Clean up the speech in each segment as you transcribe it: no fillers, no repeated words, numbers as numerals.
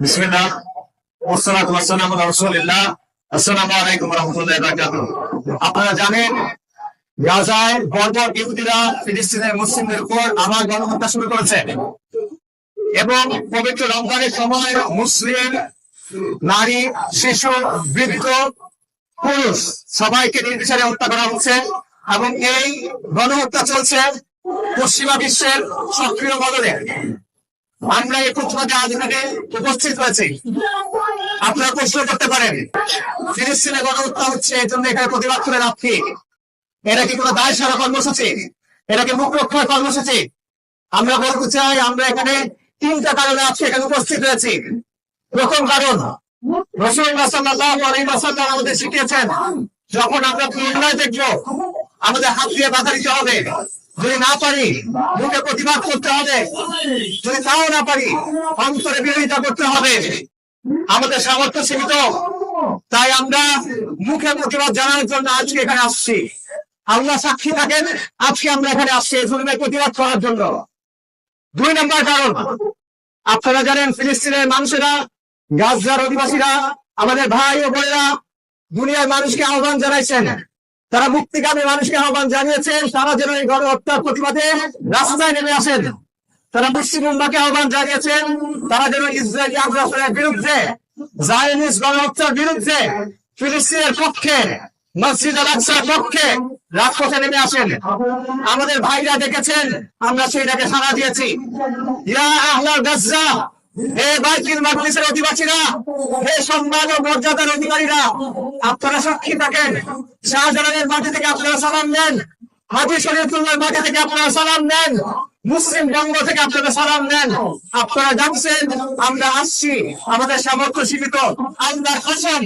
বিসমিল্লাহ ওয়াসসালাতু ওয়াসসালামু আলা রাসূলিল্লাহ। আসসালামু আলাইকুম ওয়া রাহমাতুল্লাহি ওয়া বারাকাতুহু। আপনারা জানেন গাজায় বর্বর ইহুদিরা ফিলিস্তিনের মুসলিমদের উপর আবার গণহত্যা শুরু করেছে এবং পবিত্র রমজানের সময় মুসলিম নারী, শিশু, বৃদ্ধ, পুরুষ সবাইকে নির্বিচারে হত্যা করা হচ্ছে এবং এই গণহত্যা চলছে পশ্চিমা বিশ্বের সক্রিয় বদলে। আমরা এই প্রতিবাদে আজ এখানে উপস্থিত হয়েছি। আপনারা প্রশ্ন করতে পারেন, ফিলিস্তিনে গণহত্যা হচ্ছে এই জন্য এখানে প্রতিবাদ করে লাভ কি? এটা কি কোনো দায় সারা কর্মসূচি? এটা কি মুখ রক্ষার কর্মসূচি? আমরা বলতে চাই, আমরা এখানে তিনটা কারণে আজকে এখানে উপস্থিত হয়েছি। প্রথম কারণ, রাসূলুল্লাহ সাল্লাল্লাহু আলাইহি ওয়াসাল্লাম আমাদের শিখিয়েছেন, যখন আমরা অন্যায় দেখবো আমাদের হাত দিয়ে বাধা দিতে হবে। যদি না পারি মুখে প্রতিবাদ করতে হবে, যদি তাও না পারি অন্তরে বিরোধিতা করতে হবে। আমাদের সামর্থ্য সীমিত, তাই আমরা মুখে প্রতিবাদ জানানোর জন্য আজকে এখানে আসছি। আল্লাহ সাক্ষী থাকেন, আজকে আমরা এখানে আসছি এই জুলুমের প্রতিবাদ করার জন্য। দুই নম্বর কারণ, আপনারা জানেন ফিলিস্তিনের মানুষেরা, গাজার অধিবাসীরা, আমাদের ভাই ও বোনেরা দুনিয়ার মানুষকে আহ্বান জানাইছেন, তারা মুক্তিকামী মানুষকে আহ্বান জানিয়েছেন তারা যেন এই গণহত্যার প্রতিবাদে রাস্তায় নেমে আসেন। তারা মুসলিম উম্মাহকে আহ্বান জানিয়েছেন তারা যেন ইসরায়েলি আগ্রাসনের বিরুদ্ধে, জায়নিস্ট গণহত্যার বিরুদ্ধে, ফিলিস্তিনের পক্ষে, মসজিদ আল আকসার পক্ষে রাজপথে নেমে আসেন। আমাদের ভাইরা দেখেছেন, আমরা সেইটাকে সাড়া দিয়েছি। ইয়া আহলা গাজ্জা, হে বাইতুল মাকদিসের অধিবাসীরা, হে সম্মান ও মর্যাদার অধিকারীরা, আপনারা সাক্ষী থাকেন। শাহজালালের মাটি থেকে আপনারা সালাম নেন, হাজী শরীয়তুল্লাহর মাটি থেকে আপনারা সালাম নেন, মুসলিম বঙ্গ থেকে আপনারা সালাম নেন। আপনারা জানছেন আমরা আসছি, আমাদের সামর্থ্য সীমিত। আল্লাহর কসম,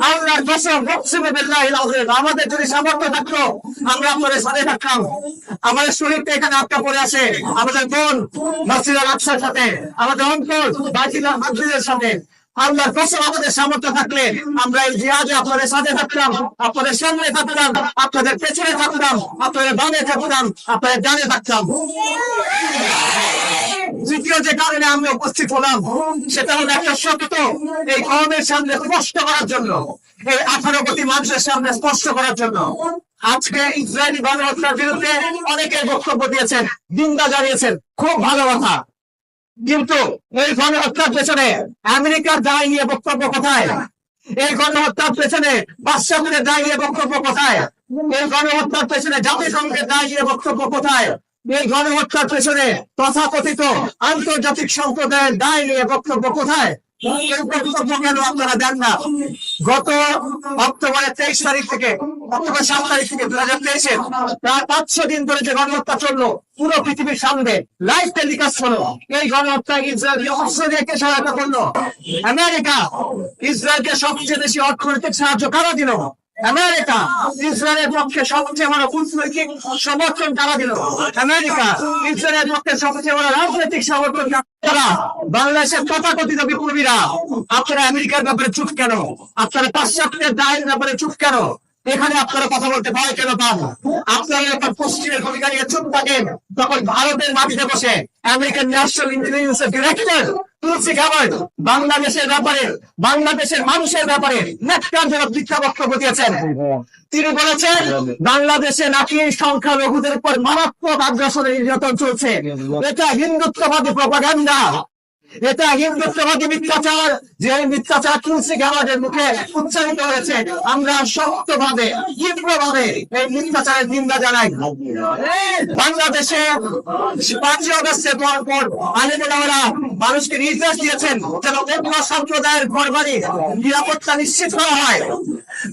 আল্লাহর কসম, বকসিমে বিল্লাহিল আযীম, আমাদের যদি সামর্থ্য থাকতো আমরা আপনাদের সাথে থাকতাম। আমাদের শরীরটা এখানে আটকা পড়ে আছে, আমাদের মন মসজিদ আল আকসার সাথে, আমাদের অন্তর বাইতুল মাকদিসের সাথে। আল্লাহর কসম, আমাদের সামর্থ্য থাকলে আমরা এই জিহাদে আপনাদের সাথে থাকতাম, আপনাদের সামনে থাকতাম, আপনাদের পেছনে থাকতাম, আপনাদের বামে থাকতাম, আপনাদের ডানে থাকতাম। তৃতীয় যে কারণে আমরা উপস্থিত হলাম সেটা হলো একটা সত্য এই কওমের সামনে স্পষ্ট করার জন্য, এই 18 কোটি মানুষের সামনে স্পষ্ট করার জন্য। আজকে ইসরায়েলি গণহত্যার বিরুদ্ধে অনেকে বক্তব্য দিয়েছেন, নিন্দা জানিয়েছেন, খুব ভালো কথা। কিন্তু এই গণহত্যার পেছনে আমেরিকার দায় নিয়ে বক্তব্য কোথায়? এই গণহত্যার পেছনে বাদশাহের দায় নিয়ে বক্তব্য কোথায়? এই গণহত্যার পেছনে জাতিসংঘের দায় নিয়ে বক্তব্য কোথায়? এই গণহত্যার পেছনে তথাকথিত আন্তর্জাতিক সম্প্রদায়ের দায় নিয়ে বক্তব্য কোথায়? বক্তব্য কেন আপনারা দেন না? গত অক্টোবরের 23 তারিখ থেকে, অক্টোবর 7 তারিখ থেকে 2023 প্রায় 500 দিন ধরে যে গণহত্যা চললো, পুরো পৃথিবীর সামনে লাইভ টেলিকাস্ট হলো। এই গণহত্যায় ইসরায়েল অস্ত্র দিয়ে কে সহায়তা করলো? আমেরিকা। ইসরায়েলকে সবচেয়ে বেশি অর্থনৈতিক সাহায্য কারা দিল? আমেরিকা। ইসরায়েলের পক্ষে সবচেয়ে বড় কূটনৈতিক সমর্থন কারা দিল? আমেরিকা। ইসরায়েলের পক্ষে সবচেয়ে বড় রাজনৈতিক সমর্থন কারা? বাংলাদেশের তথাকথিত বিপ্লবীরা। আপনারা আমেরিকার ব্যাপারে চুপ কেন? আপনারা পাশ্চাত্যের দায়ের ব্যাপারে চুপ কেন? এখানে আপনারা কথা বলতে ভয় কেন পান? আপনারা যখন পশ্চিমের ভূমিকা নিয়ে চুপ থাকেন, তখন ভারতের মাটিতে বসে আমেরিকান ন্যাশনাল ইন্টেলিজেন্সের ডিরেক্টর তুলসী গাবার্ড বাংলাদেশের ব্যাপারে, বাংলাদেশের মানুষের ব্যাপারে ন্যাক্কারজনক মিথ্যা বক্তব্য দিয়েছেন। তিনি বলেছেন বাংলাদেশে নাকি সংখ্যালঘুদের উপর মারাত্মক আগ্রাসনের নির্যাতন চলছে। এটা হিন্দুত্ববাদী প্রপাগান্ডা, এটা হিন্দুত্ববাদী মিথ্যাচার। যে মিথ্যাচার তুলসী গাবার্ডের মুখে উচ্চারিত হয়েছে, আমরা শক্তভাবে, তীব্রভাবে এই মিথ্যাচারের নিন্দা জানাই। বাংলাদেশে 5 আগস্টের পর আলেমেরা মানুষকে নির্দেশ দিয়েছেন যেন অন্য সম্প্রদায়ের ঘরবাড়ি নিরাপত্তা নিশ্চিত করা হয়।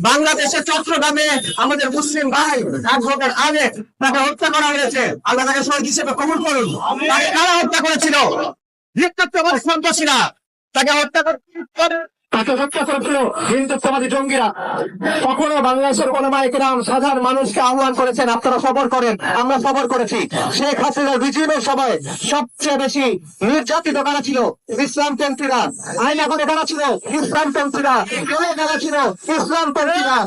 বাংলাদেশের চট্টগ্রামে আমাদের মুসলিম ভাই অ্যাডভোকেট আগে তাকে হত্যা করা হয়েছে। আল্লাহ তাকে শহীদ হিসেবে কবুল করুন। তাকে কারা হত্যা করেছিল? সন্ত্রাসীরা তাকে হত্যা করে তাকে হত্যা করেছিল হিন্দুত্ববাদী জঙ্গিরা। কখনো বাংলাদেশের ওলামায়ে কেরাম সাধারণ মানুষকে আহ্বান করেছেন, আপনারা সবর করেন, আমরা সবর করেছি। শেখ হাসিনার রিজিমের সময় সবচেয়ে বেশি নির্যাতিত কারা ছিল? ইসলামপন্থীরা। আইন করে কারা ছিল? ইসলামপন্থীরা। কারা ছিল? ইসলামপন্থীরা।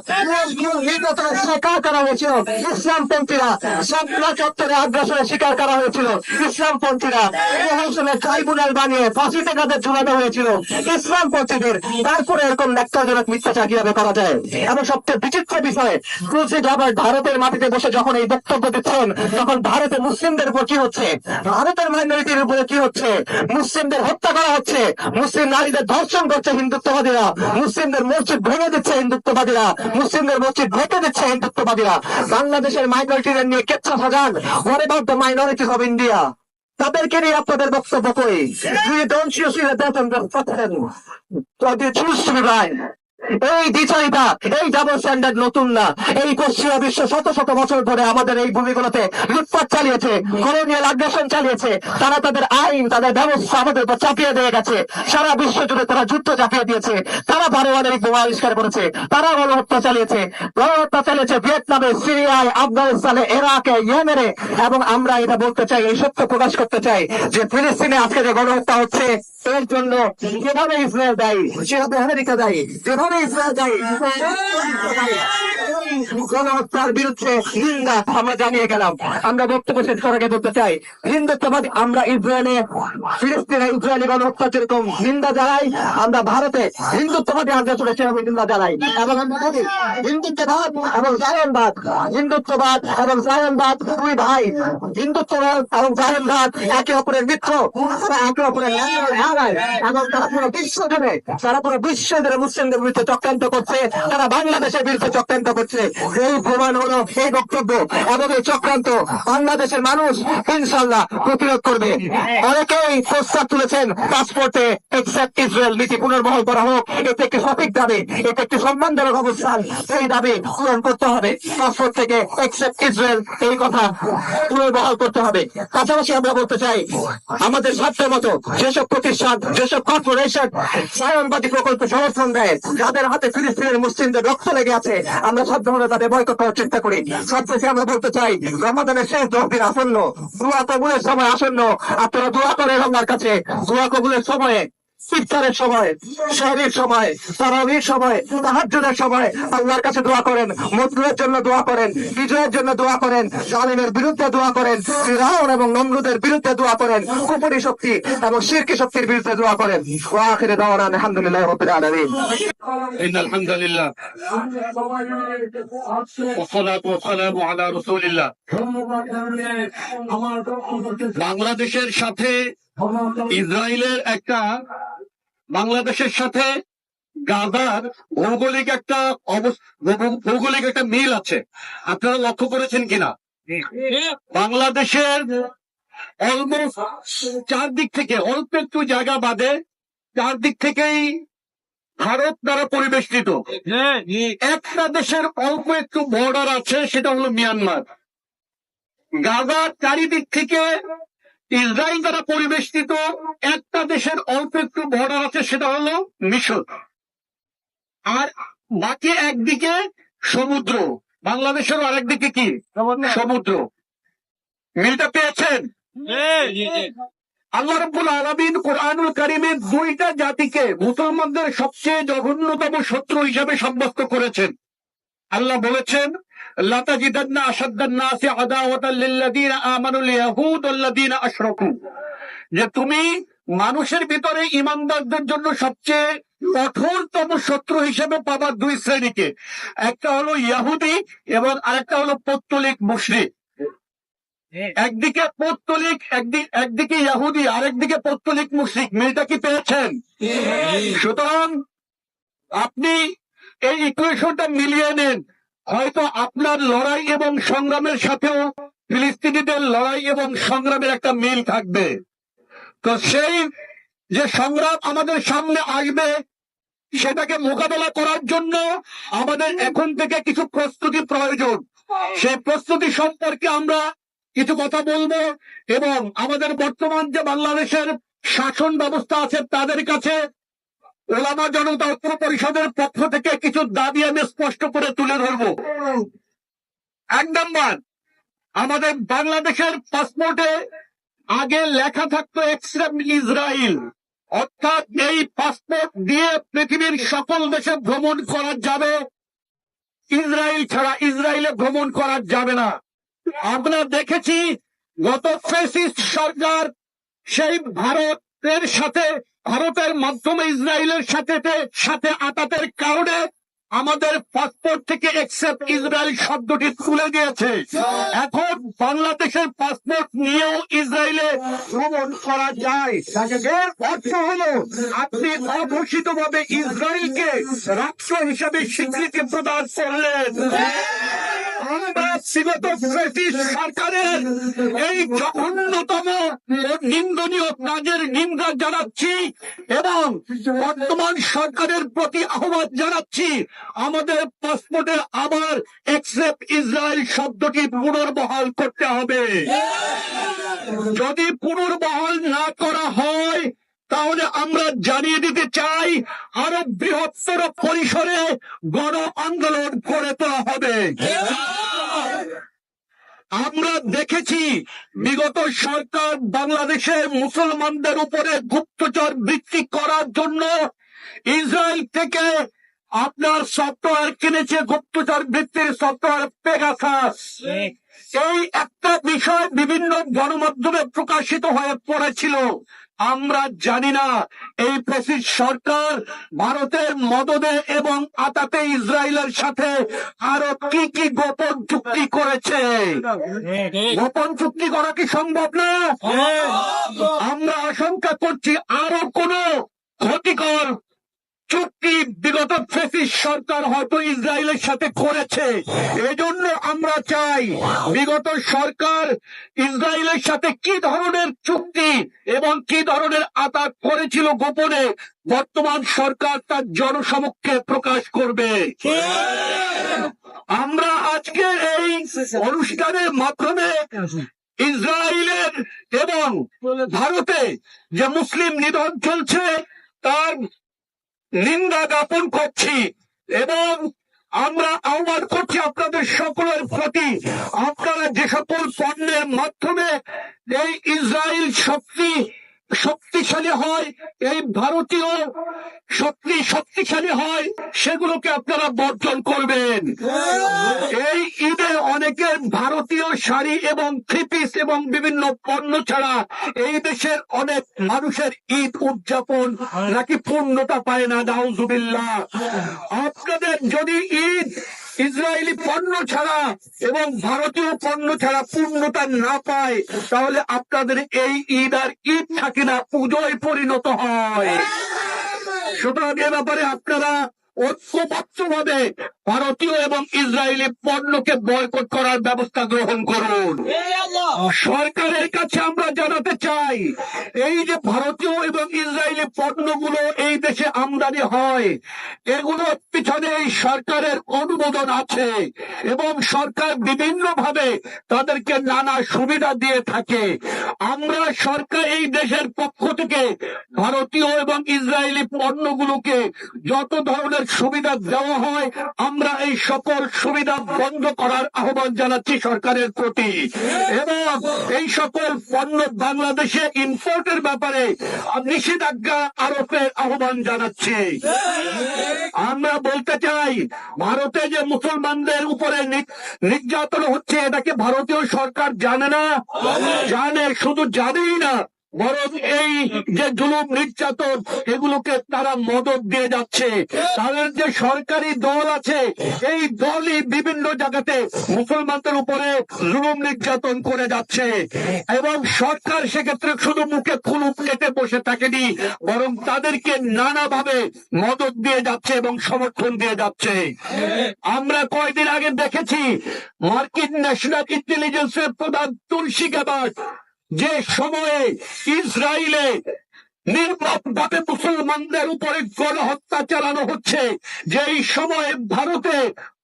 নির্যাতনের শিকার করা হয়েছিল ইসলামপন্থীরা। শাপলা চত্বরে আগ্রাসনের শিকার করা হয়েছিল ইসলামপন্থীরা। প্রহসনের ট্রাইব্যুনাল বানিয়ে ফাঁসিতে কাদের ঝুলানো হয়েছিল ইসলামপন্থীদের। তারপরে এরকম ন্যাক্কারজনক মিথ্যাচার কিভাবে করা যায়? এবং সবচেয়ে বিচিত্র বিষয়, তুলসী আবার ভারতের মাটিতে বসে যখন এই বক্তব্য দিচ্ছেন, তখন ভারতে মুসলিমদের উপর কি হচ্ছে? ভারতের মাইনরিটির উপরে কি হচ্ছে? মুসলিমদের হত্যা করা হচ্ছে, মুসলিম নারীদের ধর্ষণ করছে হিন্দুত্ববাদীরা, মুসলিমদের মসজিদ ভেঙে দিচ্ছে হিন্দুত্ববাদীরা, মুসলিমদের মসজিদ ভেঙে দিচ্ছে হিন্দুত্ববাদীরা। বাংলাদেশের মাইনরিটিদের নিয়ে কেচ্ছা সাজান। What about the minorities of India? তাদেরকে নিয়ে আপনাদের বক্তব্য কই? You don't you see that and destruction? So they choose to be blind. এই দ্বিচারিতা, এই ডাবল স্ট্যান্ডার্ড নতুন না। এই পশ্চিমা বিশ্ব শত শত বছর ধরে আমাদের এই ভূমিগুলোতে লুটপাট চালিয়েছে, কলোনিয়াল আগ্রাসন চালিয়েছে। তারা তাদের আইন, তাদের ব্যবস্থা আমাদের উপর চাপিয়ে দিয়ে গেছে। সারা বিশ্ব জুড়ে তারা যুদ্ধ চাপিয়ে দিয়েছে, তারা পারমাণবিক বোমা আবিষ্কার করেছে, তারা গণহত্যা চালিয়েছে। গণহত্যা চালিয়েছে ভিয়েতনামে, সিরিয়ায়, আফগানিস্তানে, ইরাকে, ইয়েমেনে। এবং আমরা এটা বলতে চাই, এই সত্য প্রকাশ করতে চাই যে ফিলিস্তিনে আজকে যে গণহত্যা হচ্ছে, এর জন্য যেভাবে ইসরায়েল দায়ী, সেভাবে আমেরিকা দায়ী, যেভাবে ইসরায়েল দায়ী, গণহত্যার বিরুদ্ধে নিন্দা আমরা জানিয়ে গেলাম। আমরা বক্তব্য শেষ করার আগে বলতে চাই, হিন্দুত্ববাদী আমরা ইসরায়েলে, ফিলিস্তিনে ইসরায়েলি গণহত্যা যেরকম নিন্দা জানাই, আমরা ভারতে হিন্দুত্ববাদী আগ্রাসনের সেভাবে নিন্দা জানাই। এবং আমরা বলি, হিন্দুত্ববাদ এবং জায়নবাদ, হিন্দুত্ববাদ এবং জায়নবাদ দুই ভাই। হিন্দুত্ববাদ এবং জায়নবাদ একে অপরের মিত্র, তারা একে অপরের এবং তারা পুরো বিশ্ব জুড়ে, তারা পুরো বিশ্ব জুড়ে মুসলিমদের বিরুদ্ধে চক্রান্ত করছে, তারা বাংলাদেশের বিরুদ্ধে চক্রান্ত করছে। এই প্রমাণ হলো এই বক্তব্য এবং এই চক্রান্ত বাংলাদেশের মানুষ ইনশাল্লাহ প্রতিরোধ করবে। অনেকেই প্রস্তাব তুলেছেন পাসপোর্টে এক্সেপ্ট ইসরায়েল নীতি পুনর্বহাল করা হোক। এতে একটি সঠিক দাবি, এতে একটি সম্মানজনক অবস্থান, এই দাবি পূরণ করতে হবে। পাসপোর্ট থেকে এক্সেপ্ট ইসরায়েল এই কথা পুনর্বহাল করতে হবে। পাশাপাশি আমরা বলতে চাই, আমাদের স্বার্থের মতো যেসব প্রতিষ্ঠান, যেসব কর্পোরেশন সায়নবাদী প্রকল্প সমর্থন দেয়, যাদের হাতে ফিলিস্তিনের মুসলিমদের রক্ত লেগে আছে, আমরা সব ধরনের তাদের বয়কট করার চেষ্টা করি। সবশেষে আমরা বলতে চাই, রমাদানের শেষ 10 দিন আসন্ন, দোয়া কবুলের সময় আসন্ন। আপনারা দোয়া করেন আল্লাহর কাছে, দোয়া কবুলের সময়ে, ইফতারের সময়, শহরের সময়, তারাবির সময়, তাহাজ্জুদের সময় আল্লাহর কাছে দোয়া করেন, মজলুমের জন্য দোয়া করেন, বিজয়ের জন্য দোয়া করেন, জালিমের বিরুদ্ধে দোয়া করেন, ফিরআউন এবং নমরুদের বিরুদ্ধে দোয়া করেন, কুফরি শক্তি এবং শিরকি শক্তির বিরুদ্ধে দোয়া করেন। ওয়া আখিরু দাওয়ানা আলহামদুলিল্লাহি রাব্বিল আলামিন। ইন্নাল হামদুলিল্লাহ ওয়াসসালাতু ওয়াসসালামু আলা রাসূলিল্লাহ। বাংলাদেশের সাথে ইসরায়েলের একটা, বাংলাদেশের সাথে গাজার ভৌগোলিক একটা মিল আছে। আপনারা লক্ষ্য করেছেন কিনা? বাংলাদেশের অলমোস্ট চারদিক থেকে, অল্প একটু জায়গা বাদে চারদিক থেকেই ভারত দ্বারা পরিবেষ্টিত। একটা দেশের অল্প একটু বর্ডার আছে, সেটা হলো মিয়ানমার। গাজার চারিদিক থেকে ইসরায়েল দ্বারা পরিবেষ্টিত একটা দেশের অল্প একটু বর্ডার আছে, সেটা হলো মিশর। আর বাকি একদিকে সমুদ্র, বাংলাদেশের আরেকদিকে কি সমুদ্র। মিলটা পেয়েছেন? আল্লাহ রাব্বুল আলামিন কুরআনুল কারীমে দুইটা জাতিকে মুসলমানদের সবচেয়ে জঘন্যতম শত্রু হিসেবে সাব্যস্ত করেছেন। আল্লাহ বলেছেন, লাতাজিদান্না আশাদ্দান নাসি আদাওয়াতাল লিল্লাযীনা আমানুল ইয়াহুদ ওয়াল্লাযীনা আশরাকু, যে তুমি মানুষের ভিতরে ঈমানদারদের জন্য সবচেয়ে কঠোরতম শত্রু হিসেবে পাবা দুই শ্রেণীকে, একটা হলো ইহুদি এবং আরেকটা হলো পৌত্তলিক মুশরিক। একদিকে পৌত্তলিক, একদিকে ইহুদি, আরেকদিকে পৌত্তলিক মুশরিক। মিলটা কি পেয়েছেন? সুতরাং আপনি এই ইকুয়েশনটা মিলিয়ে নেন। হয়তো আপনার লড়াই এবং সংগ্রামের সাথেও ফিলিস্তিনিদের লড়াই এবং সংগ্রামের একটা মিল থাকবে। তো সেই যে সংগ্রাম আমাদের সামনে আসবে, সেটাকে মোকাবেলা করার জন্য আমাদের এখন থেকে কিছু প্রস্তুতি প্রয়োজন। সেই প্রস্তুতি সম্পর্কে আমরা কিছু কথা বলবো এবং আমাদের বর্তমান যে বাংলাদেশের শাসন ব্যবস্থা আছে তাদের কাছে ওলামা জনতা ঐক্য পরিষদের পক্ষ থেকে কিছু দাবি আমি স্পষ্ট করে তুলে ধরবো। 1 নাম্বার, আমাদের বাংলাদেশের পাসপোর্টে আগে লেখা থাকতো এক্সট্রিম ইসরায়েল, অর্থাৎ এই পাসপোর্ট দিয়ে পৃথিবীর সকল দেশে ভ্রমণ করা যাবে, ইসরায়েল ছাড়া ইসরায়েলে ভ্রমণ করা যাবে না। আমরা দেখেছি গত ফ্যাসিস্ট সরকার সেই ভারতের মাধ্যমে ইসরায়েলের সাথে আতাতের কারণে আমাদের পাসপোর্ট থেকে এক্সেপ্ট ইসরায়েল শব্দটি তুলে দিয়েছে। এখন বাংলাদেশের পাসপোর্ট নিয়েও ইসরায়েলে ভ্রমণ করা যায়। এর অর্থ হলো আপনি অঘোষিত ভাবে ইসরায়েলকে রাষ্ট্র হিসেবে স্বীকৃতি প্রদান করলেন। আমরা বিগত ব্রিটিশ সরকারের এই জঘন্যতম ও নিন্দনীয় কাজের নিন্দা জানাচ্ছি এবং বর্তমান সরকারের প্রতি আহ্বান জানাচ্ছি, আমাদের পাসপোর্টে আবার এক্সেপ্ট ইসরায়েল শব্দটি পুনর্বহাল করতে হবে। যদি পুনর্বহাল না করা হয় তাহলে আমরা জানিয়ে দিতে চাই আরো বৃহত্তর পরিসরে গণ আন্দোলন করে তোলা হবে। আমরা দেখেছি বিগত সরকার বাংলাদেশের মুসলমানদের উপরে গুপ্তচর বৃত্তি করার জন্য ইসরায়েল থেকে আপনার সফটওয়্যার কিনেছে, গুপ্তচর বৃত্তির সফটওয়্যার পেগাসাস। এই একটা বিষয় বিভিন্ন গণমাধ্যমে প্রকাশিত হয়ে পড়েছিল। আমরা জানি না এই ফ্যাসিস্ট সরকার ভারতের মদদে এবং আতাতে ইসরায়েলের সাথে আরো কি কি গোপন চুক্তি করেছে। গোপন চুক্তি করা কি সম্ভব না? আমরা আশঙ্কা করছি আরো কোন ক্ষতিকর চুক্তি বিগত ফ্যাসিস্ট সরকার হয়তো ইসরায়েলের সাথে করেছে। এজন্য আমরা চাই বিগত সরকার ইসরায়েলের সাথে কি ধরনের চুক্তি এবং কি ধরনের আতাত করেছিল গোপনে, বর্তমান সরকার তার জনসমক্ষে প্রকাশ করবে। আমরা আজকে এই অনুষ্ঠানের মাধ্যমে ইসরায়েলের এবং ভারতে যে মুসলিম নিধন চলছে তার নিন্দা জ্ঞাপন করছি এবং আমরা আহ্বান করছি আপনাদের সকলের প্রতি, আপনারা যে সকল পণ্যের মাধ্যমে এই ইসরায়েল শক্তিশালী হয়, এই ভারতীয় শক্তিশালী হয়, সেগুলোকে আপনারা বর্জন করবেন। এই ঈদে অনেকের ভারতীয় শাড়ি এবং থ্রি পিস এবং বিভিন্ন পণ্য ছাড়া এই দেশের অনেক মানুষের ঈদ উদযাপন নাকি পূর্ণতা পায় না। নাউজুবিল্লাহ। আপনাদের যদি ঈদ ইসরায়েলি পণ্য ছাড়া এবং ভারতীয় পণ্য ছাড়া পূর্ণতা না পায় তাহলে আপনাদের এই ঈদ আর ঈদ থাকে না, পুজোয় পরিণত হয়। সুতরাং এ ব্যাপারে আপনারা ঐক্যবদ্ধভাবে ভারতীয় এবং ইসরায়েলি পণ্যকে বয়কট করার ব্যবস্থা গ্রহণ করুন। সরকারের কাছে আমরা জানাতে চাই, এই যে ভারতীয় এবং ইসরায়েলি পণ্যগুলো এই দেশে আমদানি হয়, এগুলোর পিছনে এই সরকারের অনুমোদন আছে এবং সরকার বিভিন্ন ভাবে তাদেরকে নানা সুবিধা দিয়ে থাকে। আমরা সরকার এই দেশের পক্ষ থেকে ভারতীয় এবং ইসরায়েলি পণ্যগুলোকে যত ধরনের সুবিধা দেওয়া হয় আমরা এই সকল সুবিধা বন্ধ করার আহ্বান জানাচ্ছি সরকারের প্রতি এবং এই সকল পণ্য বাংলাদেশে ইম্পোর্টের ব্যাপারে নিষেধাজ্ঞা আরোপের আহ্বান জানাচ্ছি। আমরা বলতে চাই, ভারতে যে মুসলমানদের উপরে নির্যাতন হচ্ছে এটাকে ভারতীয় সরকার জানে না? জানে, শুধু জানেই না, বরং এই যে জুলুম নির্যাতন এগুলোকে তারা মদত দিয়ে যাচ্ছে। তাদের যে সরকারি দল আছে এই দলই বিভিন্ন জায়গাতে মুসলমানদের উপরে জুলুম নির্যাতন করে যাচ্ছে এবং সরকার সেক্ষেত্রে শুধু মুখে কুলুপ কেটে বসে থাকেনি, বরং তাদেরকে নানাভাবে মদত দিয়ে যাচ্ছে এবং সমর্থন দিয়ে যাচ্ছে। আমরা কয়েকদিন আগে দেখেছি মার্কিন ন্যাশনাল ইন্টেলিজেন্সের প্রধান তুলসী গ্যাবার্ট যে সময়ে ইসরায়েলে নির্মমভাবে মুসলমানদের উপরে গণহত্যা চালানো হচ্ছে, যেই সময়ে ভারতে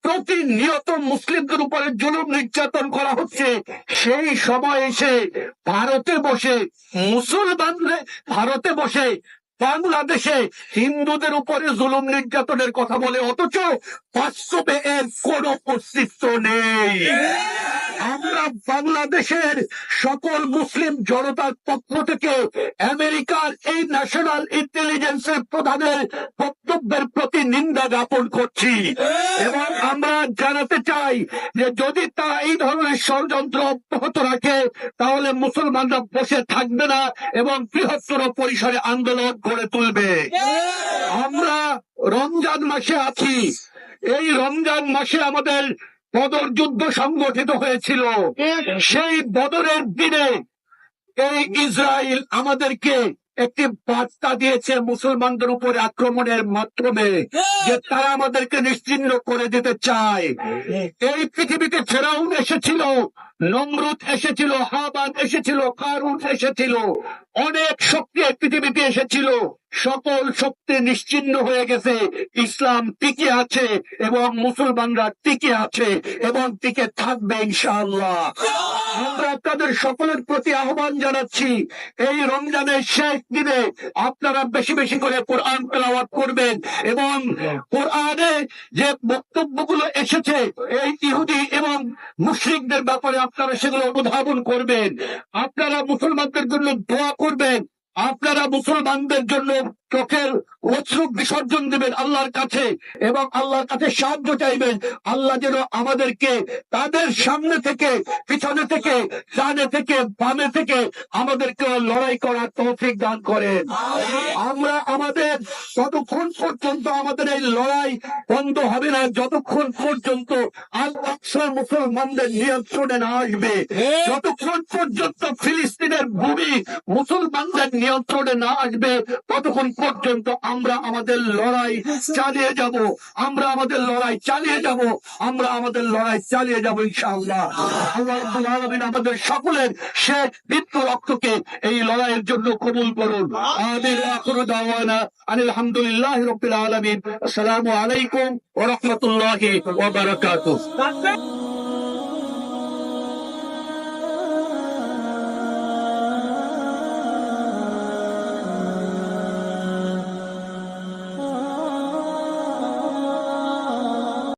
প্রতিনিয়ত মুসলিমদের উপরে জুলুম নির্যাতন করা হচ্ছে, সেই সময় এসে ভারতে বসে বাংলাদেশে হিন্দুদের উপরে জুলুম নির্যাতনের কথা বলে, অথচ বাস্তবে এর কোনো অস্তিত্ব নেই। আমরা বাংলাদেশের সকল মুসলিম জনতার পক্ষ থেকে আমেরিকার এই ন্যাশনাল ইন্টেলিজেন্সের প্রধানের বক্তব্যের প্রতি নিন্দা জ্ঞাপন করছি এবং আমরা জানাতে চাই যে যদি তা এই ধরনের ষড়যন্ত্র অব্যাহত রাখে তাহলে মুসলমানরা বসে থাকবে না এবং বৃহত্তর পরিসরে আন্দোলন গড়ে তুলবে। আমরা রমজান মাসে আছি, এই রমজান মাসে আমাদের বদর যুদ্ধ সংগঠিত হয়েছিল। সেই বদরের দিনে এই ইসরায়েল আমাদেরকে একটি বার্তা দিয়েছে মুসলমানদের উপরে আক্রমণের মাধ্যমে, যে তারা আমাদেরকে নিশ্চিহ্ন করে দিতে চায়। এই পৃথিবীতে ফেরাউন এসেছিল, নমরুদ এসেছিল, হামান এসেছিল, কারুন এসেছিল, অনেক শক্তি এই পৃথিবীতে এসেছিল। সকল শক্তি নিশ্চিহ্ন হয়ে গেছে, ইসলাম টিকে আছে এবং মুসলমানরা টিকে আছে এবং টিকে থাকবে ইনশাআল্লাহ। আমরা আপনাদের সকলের প্রতি আহ্বান জানাচ্ছি, এই রমজানের শেষ দিনে আপনারা বেশি বেশি করে কোরআন তেলাওয়াত করবেন এবং কোরআনে যে বক্তব্যগুলো এসেছে এই ইহুদি এবং মুশরিকদের ব্যাপারে আপনারা সেগুলো অনুধাবন করবেন। আপনারা মুসলমানদের জন্য দোয়া করবেন, আপনারা মুসলমানদের জন্য চোখের অশ্রু বিসর্জন দেবেন আল্লাহর কাছে এবং আল্লাহর কাছে সাহায্য চাইবেন। আল্লাহ যেন আমাদেরকে তাদের সামনে থেকে, পিছনে থেকে, ডানে থেকে, বামে থেকে আমাদেরকে লড়াই করার তৌফিক দান করেন। আমরা আমাদের ততক্ষণ পর্যন্ত আমাদের এই লড়াই বন্ধ হবে না যতক্ষণ পর্যন্ত আল-আকসা মুসলমানদের নিয়ন্ত্রণে না আসবে, যতক্ষণ পর্যন্ত ফিলিস্তিনের ভূমি মুসলমানদের নিয়ন্ত্রণে না আসবে, ততক্ষণ পর্যন্ত আমরা আমাদের লড়াই চালিয়ে যাব, আমরা আমাদের লড়াই চালিয়ে যাব, আমরা আমাদের লড়াই চালিয়ে যাব ইনশাআল্লাহ। আল্লাহ রাব্বুল আলামিন আমাদের সকলের শেষ মৃত্যু রক্তকে এই লড়াইয়ের জন্য কবুল করুন। আমিন। আখিরু দাওয়ানা আনিল হামদুলিল্লাহি রাব্বিল আলামিন। আসসালামু আলাইকুম ওয়া রাহমাতুল্লাহি ওয়া বারাকাতুহু।